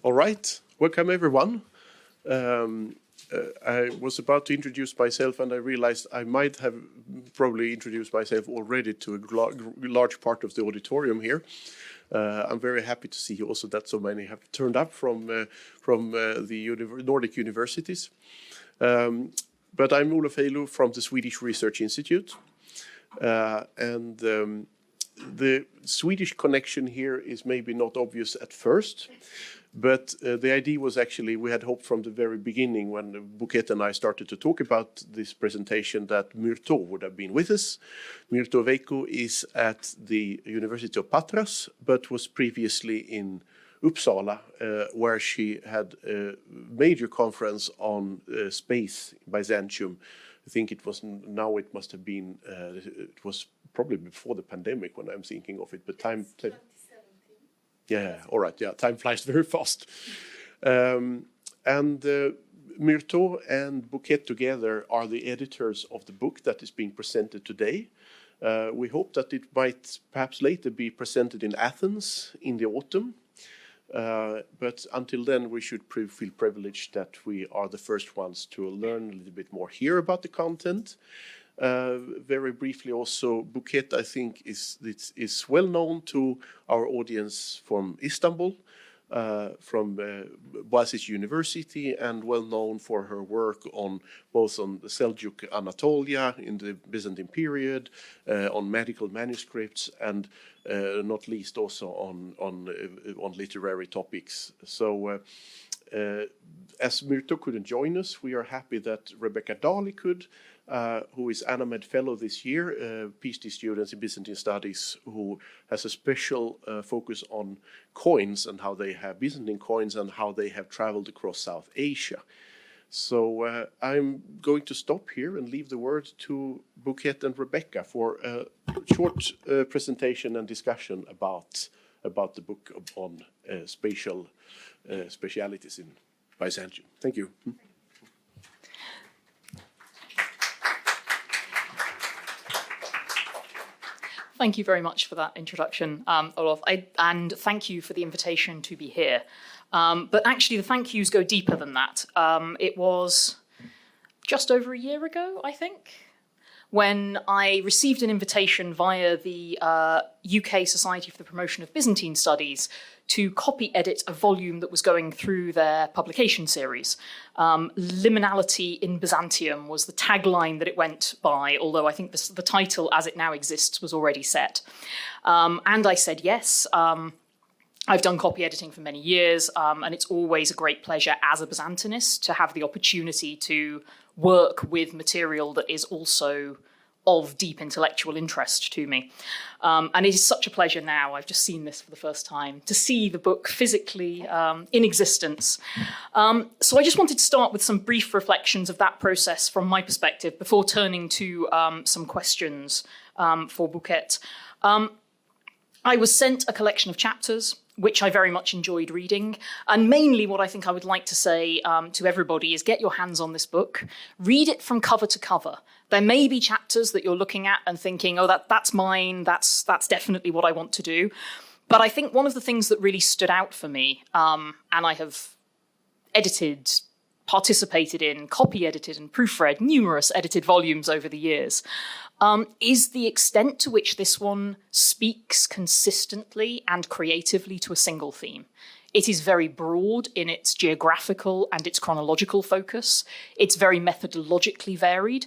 All right, welcome everyone. I was about to introduce myself and I realized I might have probably introduced myself already to a large part of the auditorium here. I'm very happy to see also that so many have turned up from the Nordic universities. But I'm Olof Heilu from the Swedish Research Institute. The Swedish connection here is maybe not obvious at first. But the idea was actually, we had hoped from the very beginning when Buket and I started to talk about this presentation that Myrto would have been with us. Myrto Veikko is at the University of Patras, but was previously in Uppsala, where she had a major conference on space in Byzantium. I think it was, now it must have been, it was probably before the pandemic when I'm thinking of it, but time yeah, all right, yeah, time flies very fast. Myrto and Buket together are the editors of the book that is being presented today. We hope that it might perhaps later be presented in Athens in the autumn. But until then, we should feel privileged that we are the first ones to learn a little bit more here about the content. Very briefly also, Buket, I think, is well known to our audience from Istanbul, from Boğaziçi University, and well known for her work on both on the Seljuk Anatolia in the Byzantine period, on medical manuscripts, and not least also on literary topics. So as Myrto couldn't join us, we are happy that Rebecca Darley could, who is ANAMED Fellow this year, PhD students in Byzantine Studies, who has a special focus on coins and how they have Byzantine coins and how they have traveled across South Asia. So I'm going to stop here and leave the word to Buket and Rebecca for a short presentation and discussion about the book on spatial specialities in Byzantium. Thank you. Thank you very much for that introduction, Olof, and thank you for the invitation to be here. But actually, the thank yous go deeper than that. It was just over a year ago, I think, when I received an invitation via the UK Society for the Promotion of Byzantine Studies to copy edit a volume that was going through their publication series. Liminality in Byzantium was the tagline that it went by, although I think the title as it now exists was already set. And I said yes. I've done copy editing for many years, and it's always a great pleasure as a Byzantinist to have the opportunity to work with material that is also of deep intellectual interest to me. And it is such a pleasure now, I've just seen this for the first time, to see the book physically in existence. So I just wanted to start with some brief reflections of that process from my perspective before turning to some questions for Buket. I was sent a collection of chapters, which I very much enjoyed reading. And mainly what I think I would like to say to everybody is get your hands on this book, read it from cover to cover. There may be chapters that you're looking at and thinking, oh, that's mine, that's definitely what I want to do. But I think one of the things that really stood out for me, and I have edited, participated in, copy edited and proofread numerous edited volumes over the years, is the extent to which this one speaks consistently and creatively to a single theme. It is very broad in its geographical and its chronological focus. It's very methodologically varied.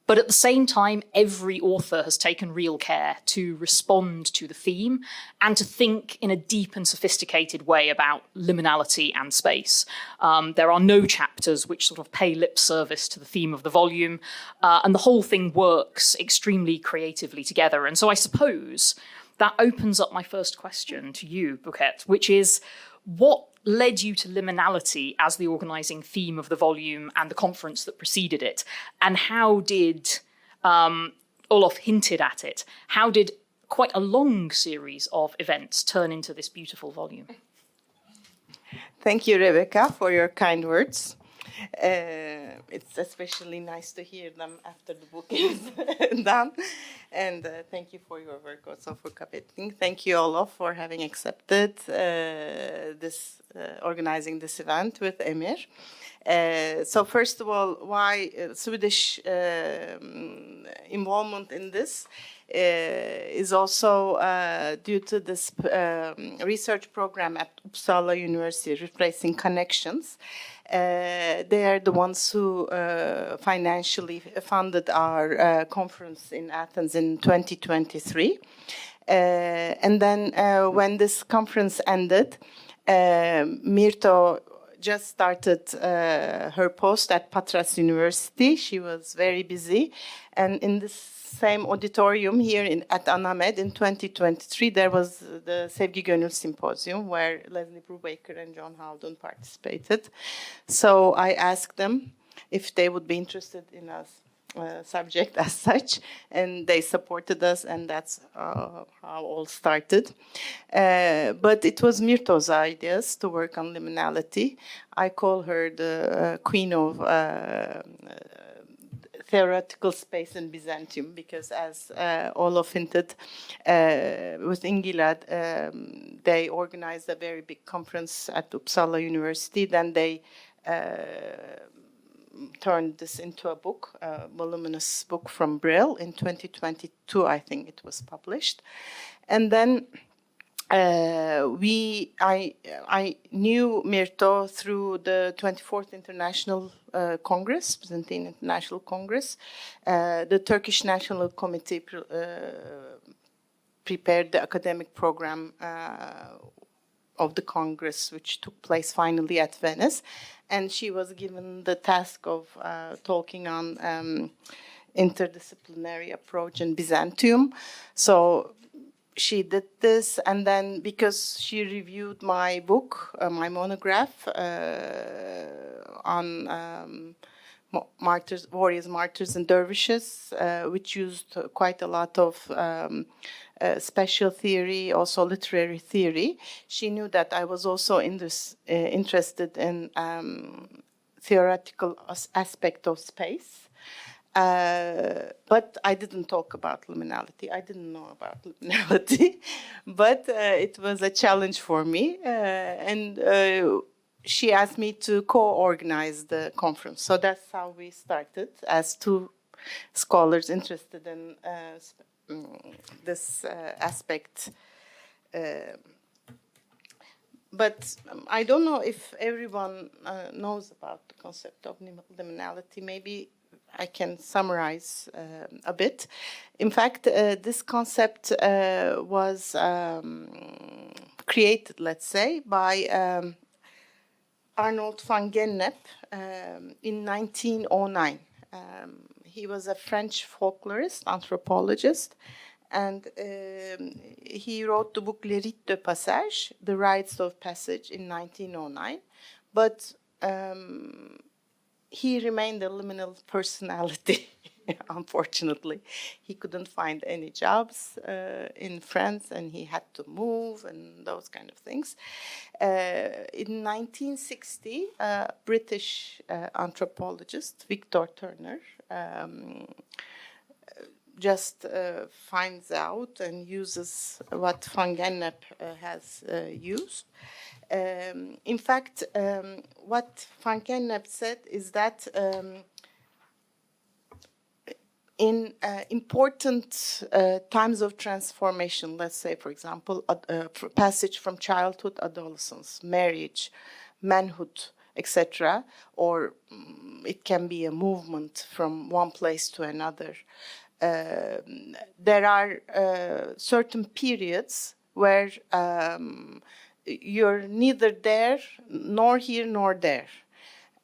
But at the same time, every author has taken real care to respond to the theme and to think in a deep and sophisticated way about liminality and space. There are no chapters which sort of pay lip service to the theme of the volume, and the whole thing works extremely creatively together. And so I suppose that opens up my first question to you, Buket, which is, what led you to liminality as the organising theme of the volume and the conference that preceded it? And how did, Olof hinted at it, how did quite a long series of events turn into this beautiful volume? Thank you, Rebecca, for your kind words. It's especially nice to hear them after the book is done. And thank you for your work also for Kapetting. Thank you, Olof, for having accepted organizing this event with Emir. So first of all, why Swedish involvement in this is also due to this research program at Uppsala University, Replacing Connections. They are the ones who financially funded our conference in Athens in 2023. And then when this conference ended, Mirto just started her post at Patras University. She was very busy. And in this same auditorium here at ANAMED in 2023, there was the Sevgi Gönül Symposium where Leslie Brubaker and John Haldon participated. So I asked them if they would be interested in us. Subject as such, and they supported us, and that's how all started. But it was Mirto's ideas to work on liminality. I call her the queen of theoretical space in Byzantium, because as Olof hinted, with Ingilad, they organized a very big conference at Uppsala University. Then they turned this into a book, a voluminous book from Brill. In 2022, I think it was published. And then I knew Mirto through the 24th International Congress, Byzantine International Congress. The Turkish National Committee prepared the academic program of the Congress, which took place finally at Venice. And she was given the task of talking on interdisciplinary approach in Byzantium. So she did this, and then because she reviewed my book, my monograph on martyrs, warriors, martyrs, and dervishes, which used quite a lot of spatial theory, also literary theory. She knew that I was also interested in theoretical aspect of space. But I didn't talk about liminality. I didn't know about liminality, but it was a challenge for me. And she asked me to co-organize the conference. So that's how we started, as two scholars interested in this aspect. But I don't know if everyone knows about the concept of liminality. Maybe I can summarize a bit. In fact, this concept was created, let's say, by Arnold van Gennep in 1909. He was a French folklorist, anthropologist, and he wrote the book Les Rites de Passage, The Rites of Passage, in 1909. But he remained a liminal personality, unfortunately. He couldn't find any jobs in France, and he had to move and those kind of things. In 1960, a British anthropologist, Victor Turner, just finds out and uses what van Gennep has used. In fact, what van Gennep said is that in important times of transformation, let's say, for example, passage from childhood, adolescence, marriage, manhood, etc., or it can be a movement from one place to another. There are certain periods where you're neither there, nor here, nor there.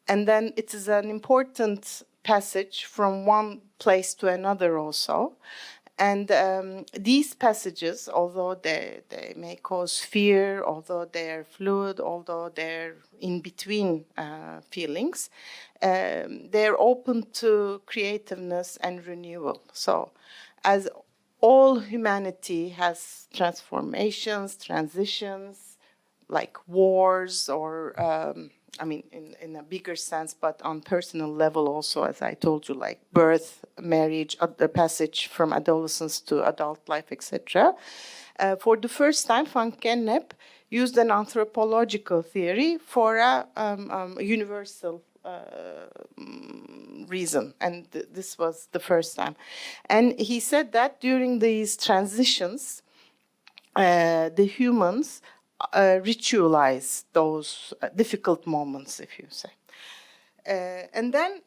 And then it is an important passage from one place to another also. And these passages, although they may cause fear, although they're fluid, although they're in between feelings, they're open to creativeness and renewal. So as all humanity has transformations, transitions, like wars or I mean, in a bigger sense, but on personal level also, as I told you, like birth, marriage, the passage from adolescence to adult life, etc. For the first time, van Gennep used an anthropological theory for a universal reason, and this was the first time. And he said that during these transitions, the humans ritualize those difficult moments, if you say. And then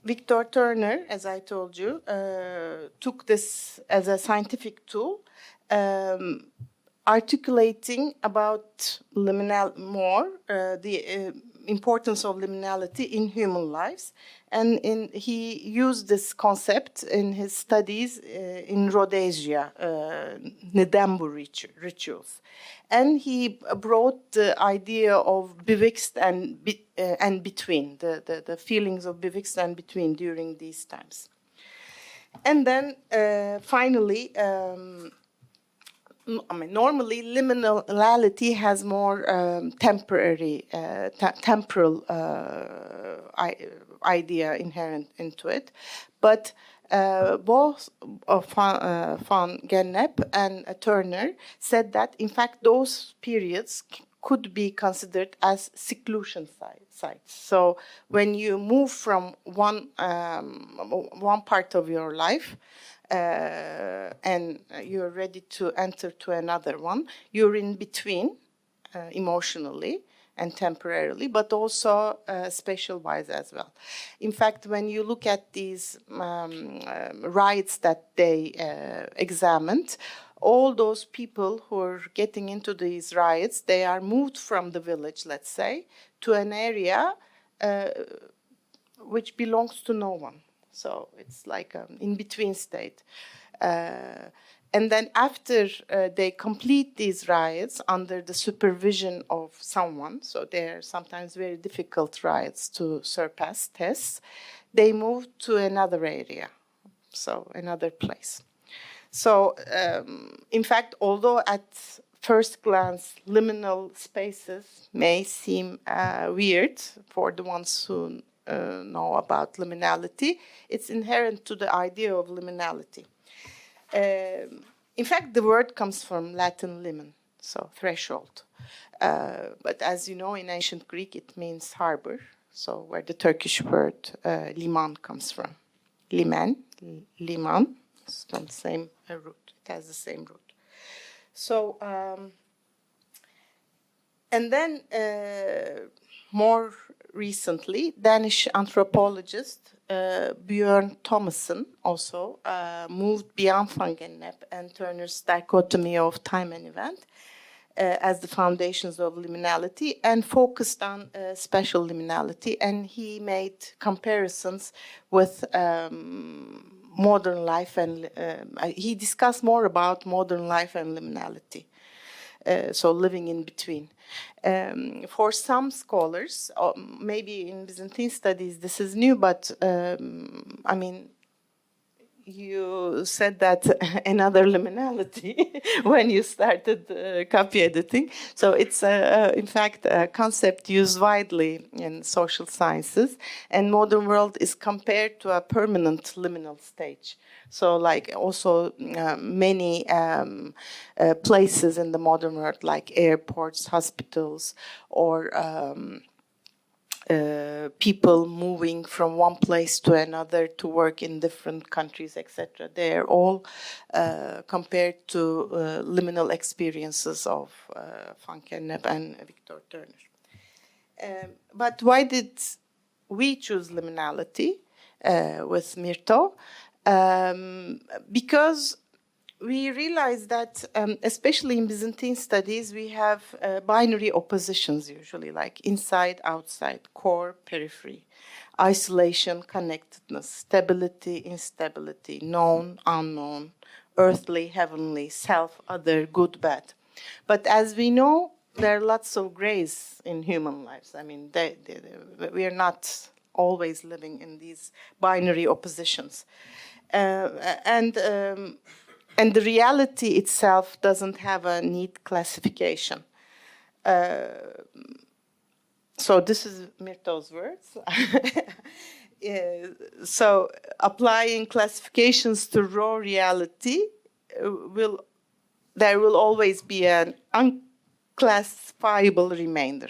Victor Turner, as I told you, took this as a scientific tool, articulating about the importance of liminality in human lives. And he used this concept in his studies in Rhodesia, Ndembu rituals. And he brought the idea of betwixt and between, the feelings of betwixt and between during these times. And then finally, normally liminality has more temporary, temporal idea inherent into it, but both van Gennep and Turner said that, in fact, those periods could be considered as seclusion sites. So when you move from one part of your life, and you're ready to enter to another one, you're in between emotionally and temporarily, but also spatial-wise as well. In fact, when you look at these rites that they examined, all those people who are getting into these riots, they are moved from the village, let's say, to an area which belongs to no one. So it's like an in-between state. And then after they complete these riots under the supervision of someone, so they're sometimes very difficult riots to surpass tests, they move to another area, so another place. So in fact, although at first glance liminal spaces may seem weird for the ones who know about liminality, it's inherent to the idea of liminality. In fact, the word comes from Latin limen, so threshold. But as you know, in ancient Greek, it means harbor, so where the Turkish word liman comes from. Liman, liman, it's from the same root. It has the same root. So, and then more recently, Danish anthropologist Bjørn Thomassen also moved beyond van Gennep and Turner's dichotomy of time and event as the foundations of liminality and focused on spatial liminality. And he made comparisons with modern life, and he discussed more about modern life and liminality. So living in between. For some scholars, maybe in Byzantine studies this is new, but I mean, you said that another liminality when you started copy editing. So it's, in fact, a concept used widely in social sciences, and modern world is compared to a permanent liminal stage. So like also many places in the modern world, like airports, hospitals, or people moving from one place to another to work in different countries, etc. They're all compared to liminal experiences of van Gennep and Victor Turner. But why did we choose liminality with Myrto? Because we realize that, especially in Byzantine studies, we have binary oppositions usually, like inside, outside, core, periphery, isolation, connectedness, stability, instability, known, unknown, earthly, heavenly, self, other, good, bad. But as we know, there are lots of grays in human lives. I mean, we are not always living in these binary oppositions. And the reality itself doesn't have a neat classification. So this is Mirto's words. So applying classifications to raw reality there will always be an unclassifiable remainder.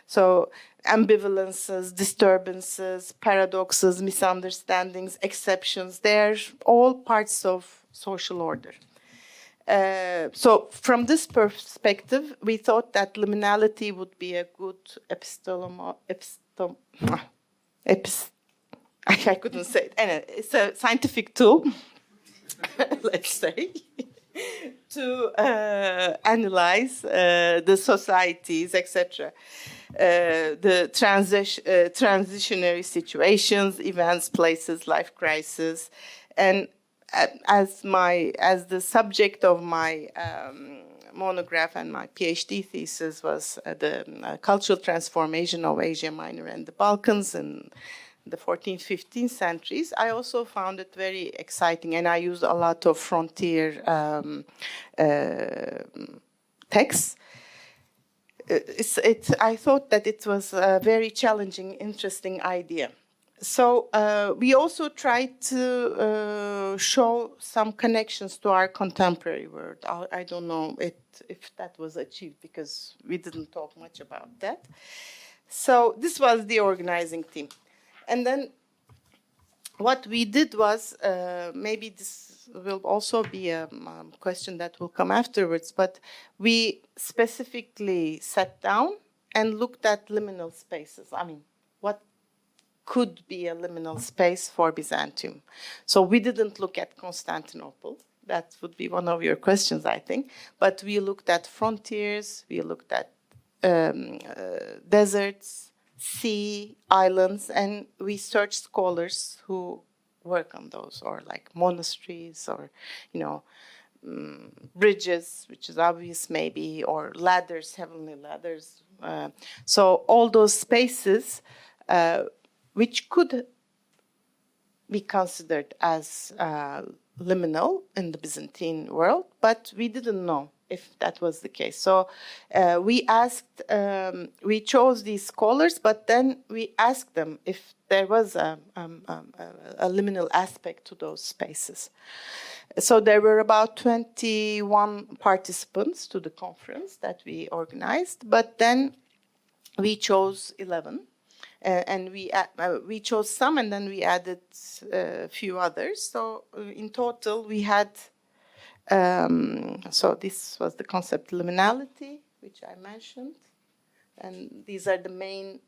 So ambivalences, disturbances, paradoxes, misunderstandings, exceptions, they're all parts of social order. So from this perspective, we thought that liminality would be a good I couldn't say it. Anyway, it's a scientific tool, let's say, to analyze the societies, etc., the transitionary situations, events, places, life crisis, and as the subject of my monograph and my PhD thesis was the cultural transformation of Asia Minor and the Balkans in the 14th, 15th centuries, I also found it very exciting, and I used a lot of frontier texts. I thought that it was a very challenging, interesting idea. So we also tried to show some connections to our contemporary world. I don't know if that was achieved because we didn't talk much about that. So this was the organizing team. And then what we did was, maybe this will also be a question that will come afterwards, but we specifically sat down and looked at liminal spaces. I mean, what could be a liminal space for Byzantium? So we didn't look at Constantinople. That would be one of your questions, I think. But we looked at frontiers, we looked at deserts, sea, islands, and we searched scholars who work on those, or like monasteries, or, bridges, which is obvious maybe, or ladders, heavenly ladders. So all those spaces which could be considered as liminal in the Byzantine world, but we didn't know if that was the case. So we chose these scholars, but then we asked them if there was a liminal aspect to those spaces. So there were about 21 participants to the conference that we organized, but then we chose 11. And we chose some, and then we added a few others. So in total, we had. So this was the concept liminality, which I mentioned, and these are the main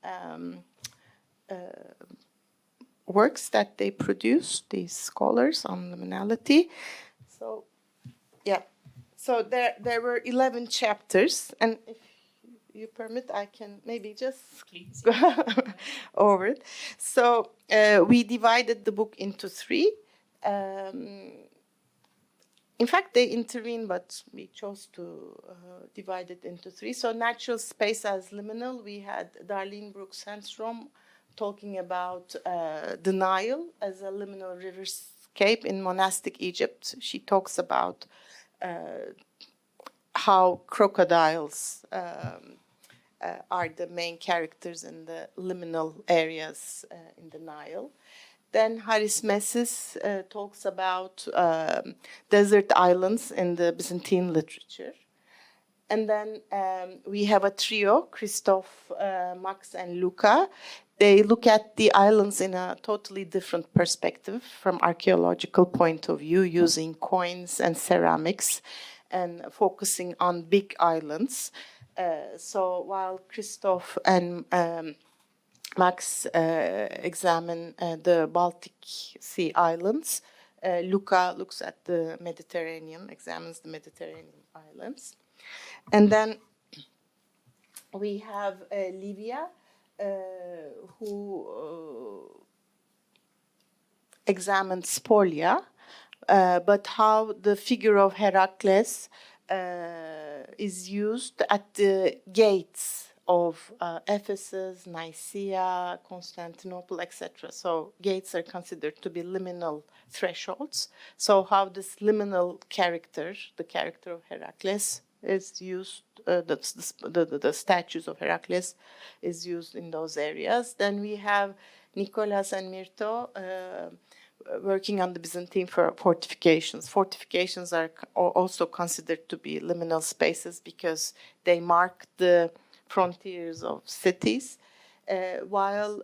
works that they produced, these scholars on liminality. So, yeah. So there were 11 chapters, and if you permit, I can maybe just go over it. So we divided the book into 3. In fact, they intervened, but we chose to divide it into 3. So natural space as liminal, we had Darlene Brooks-Henstrom talking about the Nile as a liminal riverscape in monastic Egypt. She talks about how crocodiles are the main characters in the liminal areas in the Nile. Then Haris Messis talks about desert islands in the Byzantine literature. And then we have a trio, Christoph, Max, and Luca. They look at the islands in a totally different perspective from archaeological point of view, using coins and ceramics and focusing on big islands. So while Christoph and Max examine the Baltic Sea islands, Luca looks at the Mediterranean, examines the Mediterranean islands. And then we have Livia, who examined Spolia, but how the figure of Heracles is used at the gates of Ephesus, Nicaea, Constantinople, etc. So gates are considered to be liminal thresholds. So how this liminal character, the character of Heracles, is used the statues of Heracles is used in those areas. Then we have Nicholas and Myrto working on the Byzantine fortifications. Fortifications are also considered to be liminal spaces because they mark the frontiers of cities, while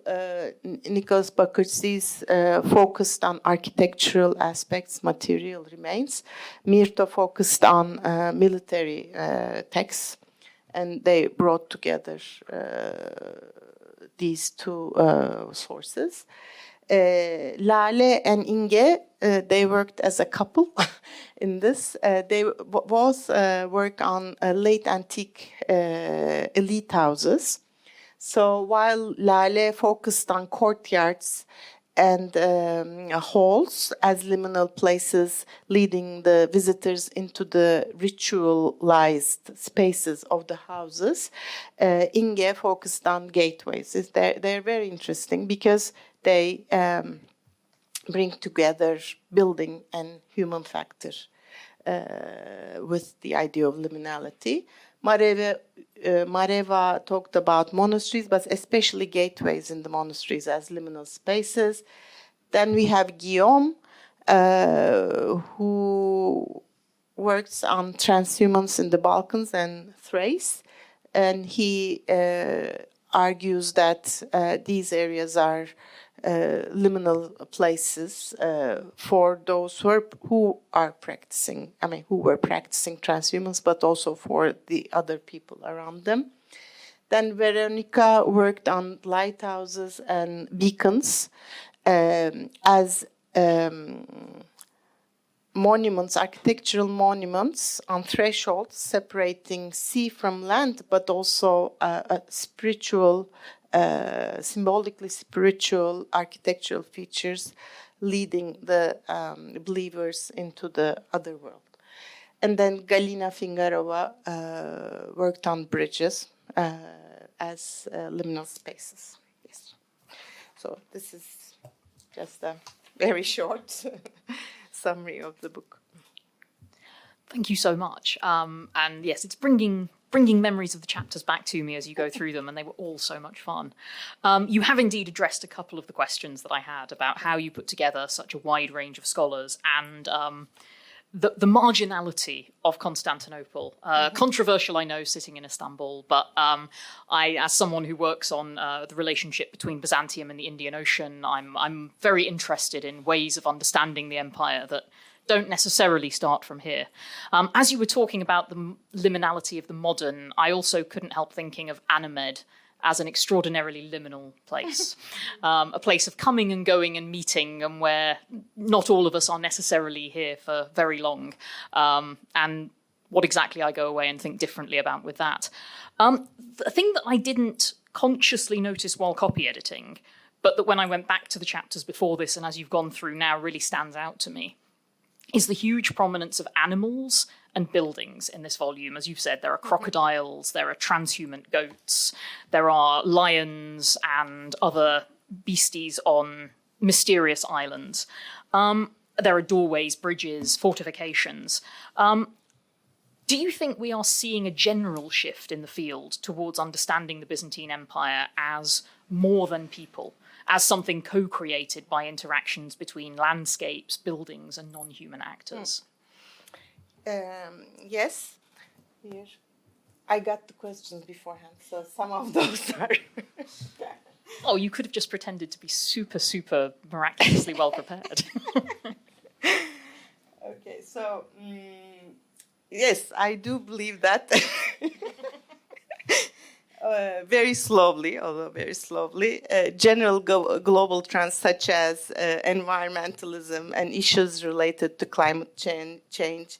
Nikos Bakırçı's focused on architectural aspects, material remains. Myrto focused on military texts, and they brought together these two sources. Lale and Inge, they worked as a couple in this. They both work on late antique elite houses. So while Lale focused on courtyards and halls as liminal places leading the visitors into the ritualized spaces of the houses, Inge focused on gateways. They're very interesting because they bring together building and human factor with the idea of liminality. Mareva talked about monasteries, but especially gateways in the monasteries as liminal spaces. Then we have Guillaume, who works on transhumance in the Balkans and Thrace, and he argues that these areas are liminal places for those who were practicing transhumance, but also for the other people around them. Then Veronica worked on lighthouses and beacons as monuments, architectural monuments on thresholds separating sea from land, but also a spiritual, symbolically spiritual architectural features leading the believers into the other world. And then Galina Fingarova worked on bridges as liminal spaces. Yes. So this is just a very short summary of the book. Thank you so much. And yes, it's bringing memories of the chapters back to me as you go through them, and they were all so much fun. You have indeed addressed a couple of the questions that I had about how you put together such a wide range of scholars and the marginality of Constantinople. Controversial, I know, sitting in Istanbul, but I, as someone who works on the relationship between Byzantium and the Indian Ocean, I'm very interested in ways of understanding the empire that don't necessarily start from here. As you were talking about the liminality of the modern, I also couldn't help thinking of ANAMED as an extraordinarily liminal place, a place of coming and going and meeting, and where not all of us are necessarily here for very long, and what exactly I go away and think differently about with that. The thing that I didn't consciously notice while copy editing, but that when I went back to the chapters before this and as you've gone through now really stands out to me, is the huge prominence of animals and buildings in this volume. As you've said, there are crocodiles, there are transhuman goats, there are lions and other beasties on mysterious islands. There are doorways, bridges, fortifications. Do you think we are seeing a general shift in the field towards understanding the Byzantine Empire as more than people, as something co-created by interactions between landscapes, buildings, and non-human actors? Yes. Here. I got the questions beforehand, so some of those are... Oh, you could have just pretended to be super, super miraculously well prepared. Okay, so... yes, I do believe that. Very slowly, general global trends such as environmentalism and issues related to climate change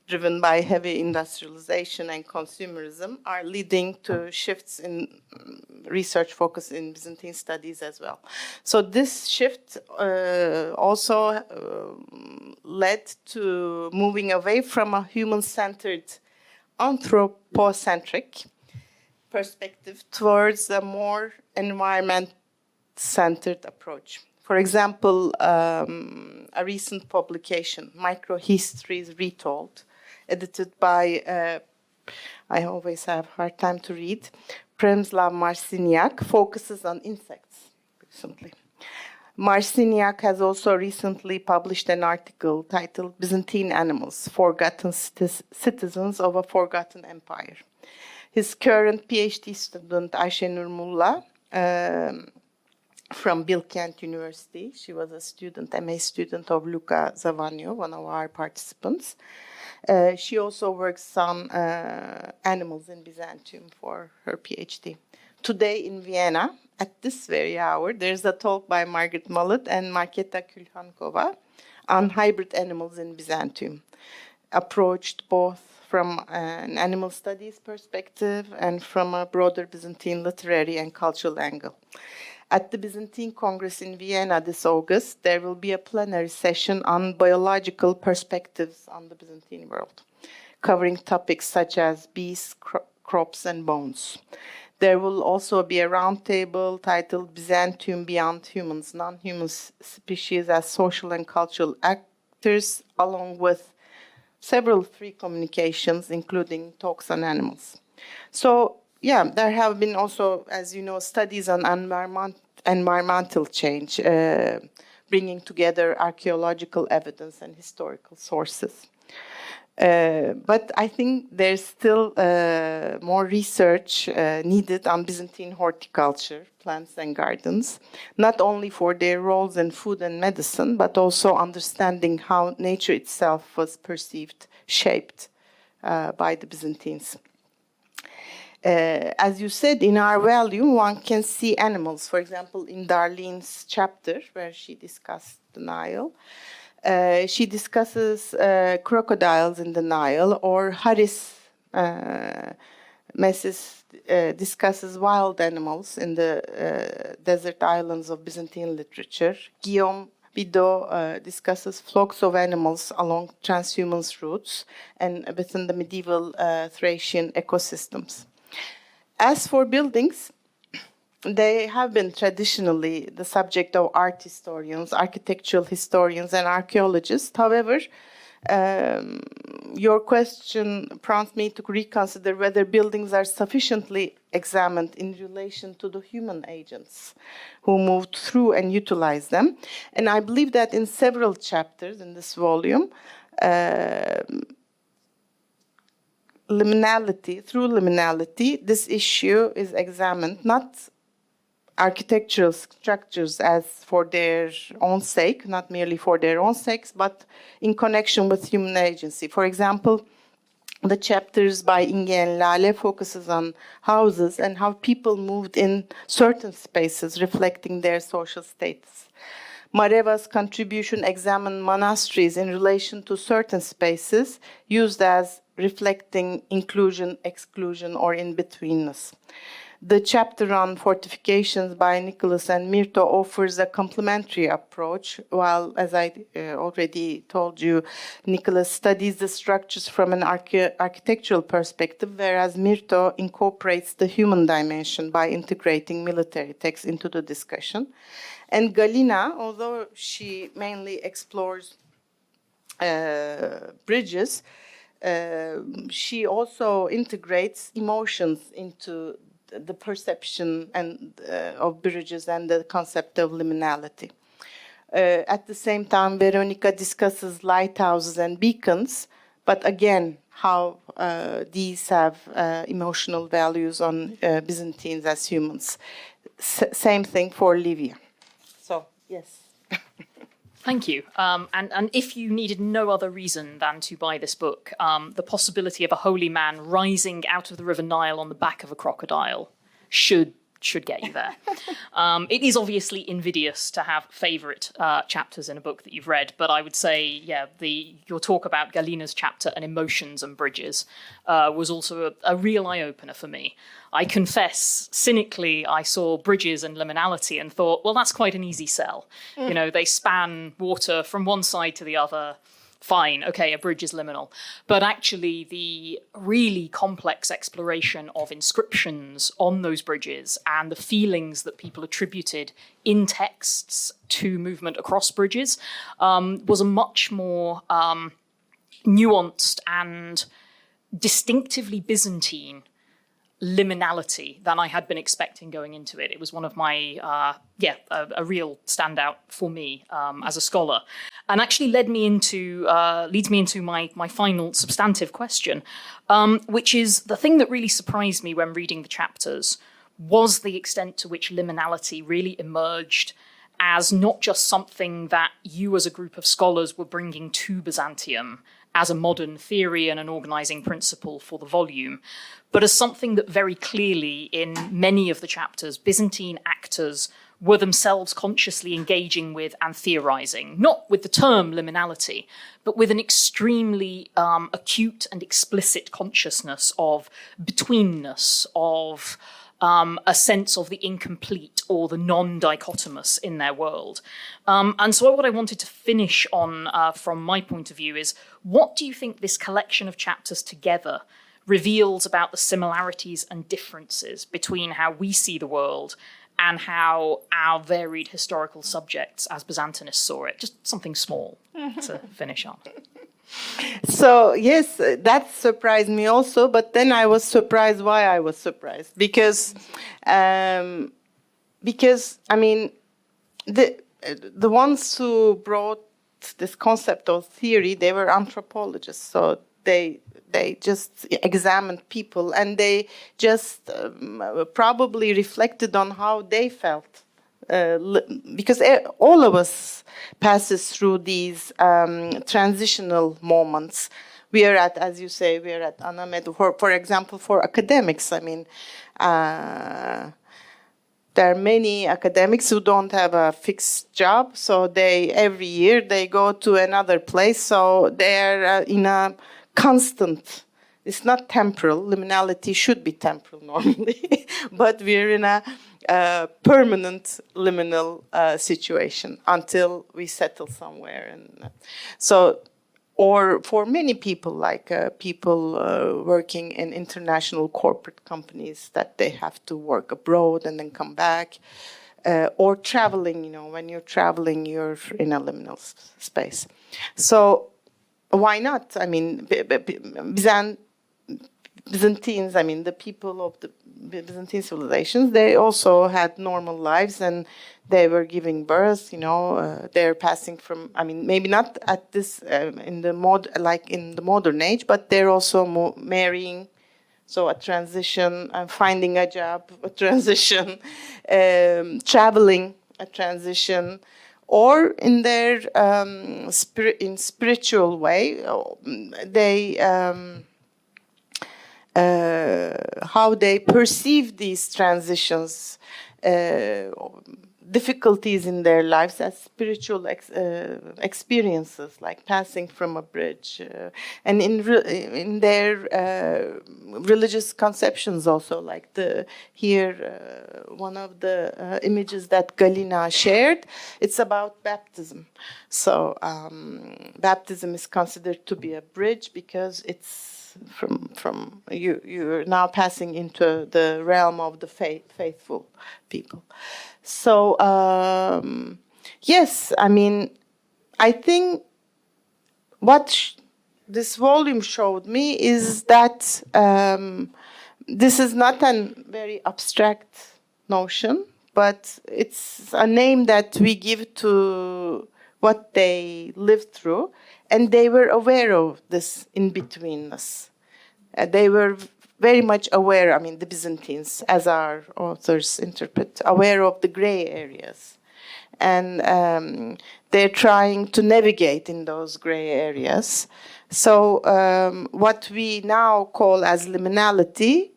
driven by heavy industrialization and consumerism are leading to shifts in research focus in Byzantine studies as well. So this shift also led to moving away from a human-centered, anthropocentric perspective towards a more environment-centered approach. For example, a recent publication, Microhistories Retold, edited by I always have a hard time to read. Przemysław Marciniak focuses on insects recently. Marciniak has also recently published an article titled Byzantine Animals, Forgotten Citizens of a Forgotten Empire. His current PhD student, Ayşenur Mulla, from Bilkent University. She was a student, MA student of Luca Zavanio, one of our participants. She also works on animals in Byzantium for her PhD. Today in Vienna, at this very hour, there's a talk by Margaret Mullet and Marketa Kulhankova on hybrid animals in Byzantium, approached both from an animal studies perspective and from a broader Byzantine literary and cultural angle. At the Byzantine Congress in Vienna this August, there will be a plenary session on biological perspectives on the Byzantine world, covering topics such as bees, crops, and bones. There will also be a roundtable titled Byzantium Beyond Humans, Non-Human Species as Social and Cultural Actors, along with several free communications, including talks on animals. So, yeah, there have been also, as you know, studies on environmental change, bringing together archaeological evidence and historical sources. But I think there's still more research needed on Byzantine horticulture, plants and gardens, not only for their roles in food and medicine, but also understanding how nature itself was perceived, shaped by the Byzantines. As you said, in our volume, one can see animals. For example, in Darlene's chapter, where she discussed the Nile, she discusses crocodiles in the Nile, or Haris Messis discusses wild animals in the desert islands of Byzantine literature. Guillaume Bidot discusses flocks of animals along transhumance routes and within the medieval Thracian ecosystems. As for buildings, they have been traditionally the subject of art historians, architectural historians, and archaeologists. However, your question prompts me to reconsider whether buildings are sufficiently examined in relation to the human agents who moved through and utilized them. And I believe that in several chapters in this volume, through liminality, this issue is examined, not architectural structures as for their own sake, not merely for their own sakes, but in connection with human agency. For example, the chapters by Inge and Lale focuses on houses and how people moved in certain spaces reflecting their social status. Mareva's contribution examined monasteries in relation to certain spaces used as reflecting inclusion, exclusion, or in-betweenness. The chapter on fortifications by Nicholas and Myrto offers a complementary approach, while, as I already told you, Nicholas studies the structures from an architectural perspective, whereas Myrto incorporates the human dimension by integrating military texts into the discussion. And Galina, although she mainly explores bridges, she also integrates emotions into the perception and of bridges and the concept of liminality. At the same time, Veronica discusses lighthouses and beacons, but again, how these have emotional values on Byzantines as humans. Same thing for Livia. So, yes. Thank you. And if you needed no other reason than to buy this book, the possibility of a holy man rising out of the River Nile on the back of a crocodile should get you there. It is obviously invidious to have favourite chapters in a book that you've read, but I would say, yeah, your talk about Galina's chapter and emotions and bridges was also a real eye-opener for me. I confess, cynically, I saw bridges and liminality and thought, well, that's quite an easy sell. You know, they span water from one side to the other. Fine, okay, a bridge is liminal. But actually, the really complex exploration of inscriptions on those bridges and the feelings that people attributed in texts to movement across bridges was a much more nuanced and distinctively Byzantine liminality than I had been expecting going into it. It was one of my, a real standout for me as a scholar, and actually leads me into my final substantive question, which is the thing that really surprised me when reading the chapters was the extent to which liminality really emerged as not just something that you as a group of scholars were bringing to Byzantium as a modern theory and an organizing principle for the volume, but as something that very clearly in many of the chapters, Byzantine actors were themselves consciously engaging with and theorizing, not with the term liminality, but with an extremely acute and explicit consciousness of betweenness, of a sense of the incomplete or the non-dichotomous in their world. And so what I wanted to finish on from my point of view is, what do you think this collection of chapters together reveals about the similarities and differences between how we see the world and how our varied historical subjects as Byzantinists saw it? Just something small to finish on. So yes, that surprised me also, but then I was surprised why I was surprised. Because I mean, the ones who brought this concept of theory, they were anthropologists, so they just examined people, and they just probably reflected on how they felt. Because all of us passes through these transitional moments. We are at, as you say, we are at ANAMED. For example, for academics, I mean, there are many academics who don't have a fixed job, so every year they go to another place, so they're in a constant. It's not temporal. Liminality should be temporal normally, but we're in a permanent liminal situation until we settle somewhere. And so, or for many people, like people working in international corporate companies, that they have to work abroad and then come back, or traveling. You know, when you're traveling, you're in a liminal space. So why not? I mean, Byzantines, I mean, the people of the Byzantine civilizations, they also had normal lives, and they were giving birth, you know, they're passing from, I mean, maybe not at this, in the modern age, but they're also marrying, so a transition, finding a job, a transition, traveling, a transition, or in their spiritual way, they how they perceive these transitions, difficulties in their lives as spiritual experiences, like passing from a bridge, and in their religious conceptions also, like one of the images that Galina shared, it's about baptism. So baptism is considered to be a bridge because it's from you're now passing into the realm of the faithful people. So yes, I mean, I think what this volume showed me is that this is not a very abstract notion, but it's a name that we give to what they lived through, and they were aware of this in-betweenness. They were very much aware, I mean, the Byzantines, as our authors interpret, aware of the gray areas. And they're trying to navigate in those gray areas. So what we now call as liminality,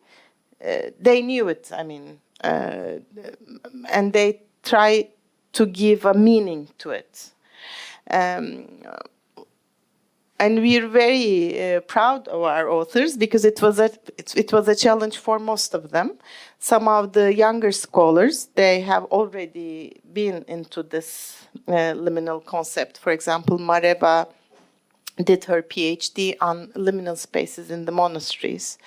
they knew it, I mean, and they try to give a meaning to it. And we're very proud of our authors, because it was a challenge for most of them. Some of the younger scholars, they have already been into this liminal concept. For example, Mareva did her PhD on liminal spaces in the monasteries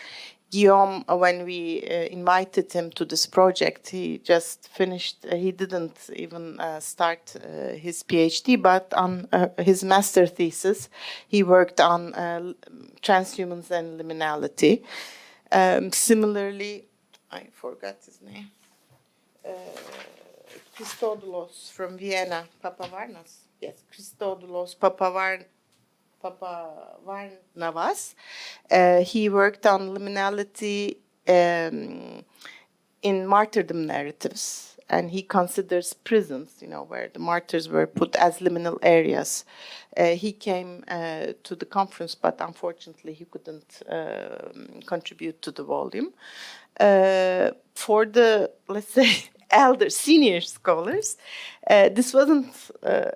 Guillaume, when we invited him to this project, he just finished, he didn't even start his PhD, but on his master thesis, he worked on transhumans and liminality. Similarly, I forgot his name, Christodoulos from Vienna, Papavarnas, yes, Christodoulos Papavarnavas. He worked on liminality in martyrdom narratives, and he considers prisons, where the martyrs were put as liminal areas. He came to the conference, but unfortunately he couldn't contribute to the volume. For the, let's say, senior scholars, this wasn't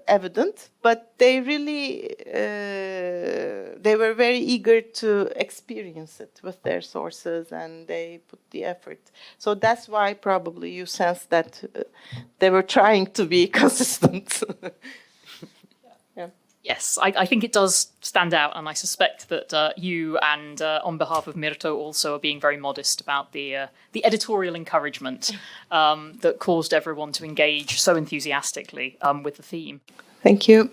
evident, but they really, they were very eager to experience it with their sources, and they put the effort. So that's why probably you sense that they were trying to be consistent. Yeah. Yes, I think it does stand out, and I suspect that you and on behalf of Mirto also are being very modest about the editorial encouragement that caused everyone to engage so enthusiastically with the theme. Thank you.